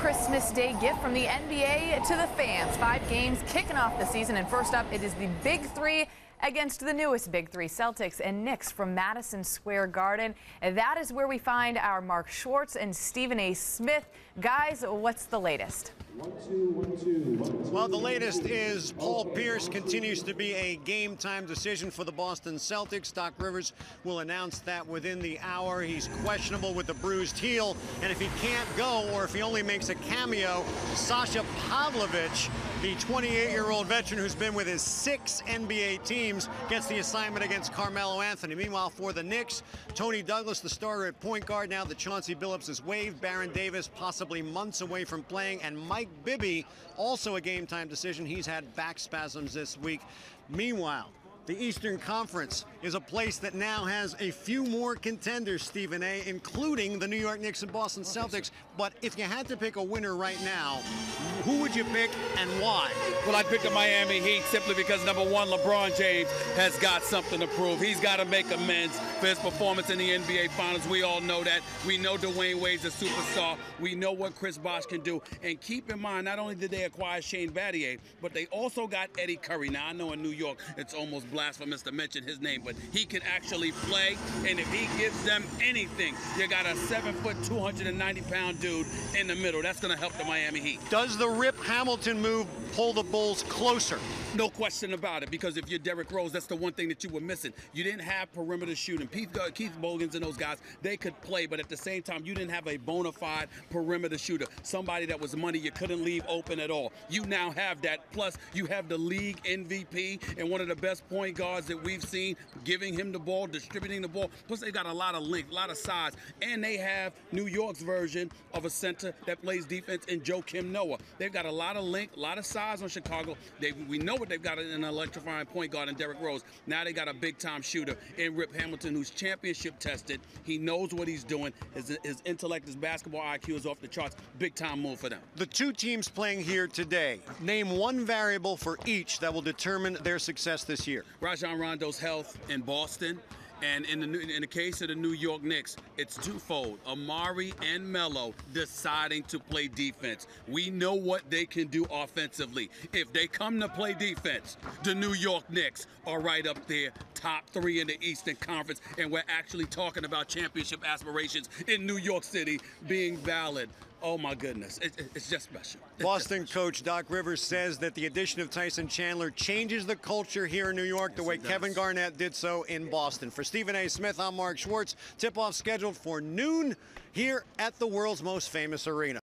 Christmas Day gift from the NBA to the fans. 5 games kicking off the season, and first up, it is the Big Three against the newest Big Three, Celtics and Knicks from Madison Square Garden. And that is where we find our Mark Schwarz and Stephen A. Smith. Guys, what's the latest? 1, 2, 1, 2, 1, 2. Well, the latest is Paul Pierce continues to be a game-time decision for the Boston Celtics. Doc Rivers will announce that within the hour. He's questionable with a bruised heel, and if he can't go or if he only makes a cameo, Sasha Pavlovich, the 28-year-old veteran who's been with his 6 NBA teams, gets the assignment against Carmelo Anthony. Meanwhile, for the Knicks, Tony Douglas, the starter at point guard, now that Chauncey Billups is waived. Baron Davis possibly months away from playing, and Mike Bibby, also a game-time decision. He's had back spasms this week. Meanwhile, the Eastern Conference is a place that now has a few more contenders, Stephen A., including the New York Knicks and Boston Celtics. But if you had to pick a winner right now, who would you pick and why? Well, I'd pick the Miami Heat simply because, number one, LeBron James has got something to prove. He's got to make amends for his performance in the NBA Finals. We all know that. We know Dwayne Wade's a superstar. We know what Chris Bosh can do. And keep in mind, not only did they acquire Shane Battier, but they also got Eddie Curry. Now, I know in New York it's almost blasphemous to mention his name, but he can actually play, and if he gives them anything, you got a 7-foot, 290-pound dude in the middle. That's going to help the Miami Heat. Does the Rip Hamilton move pull the Bulls closer? No question about it, because if you're Derrick Rose, that's the one thing that you were missing. You didn't have perimeter shooting. Keith Bogans and those guys, they could play, but at the same time, you didn't have a bona fide perimeter shooter, somebody that was money you couldn't leave open at all. You now have that, plus you have the league MVP and one of the best point guards that we've seen, giving him the ball, distributing the ball. Plus, they got a lot of length, a lot of size, and they have New York's version of a center that plays defense in Joakim Noah. They've got a lot of length, a lot of size on Chicago. We know what they've got in an electrifying point guard in Derrick Rose. Now they got a big-time shooter in Rip Hamilton, who's championship tested. He knows what he's doing. His intellect, his basketball IQ is off the charts. Big-time move for them. The 2 teams playing here today, name one variable for each that will determine their success this year. Rajon Rondo's health in Boston. And in the case of the New York Knicks, it's twofold. Amari and Melo deciding to play defense. We know what they can do offensively. If they come to play defense, the New York Knicks are right up there, top 3 in the Eastern Conference, and we're actually talking about championship aspirations in New York City being valid. Oh, my goodness. It's just special. Boston coach Doc Rivers says that the addition of Tyson Chandler changes the culture here in New York the way Kevin Garnett did so in Boston. For Stephen A. Smith, I'm Mark Schwarz. Tip-off scheduled for noon here at the world's most famous arena.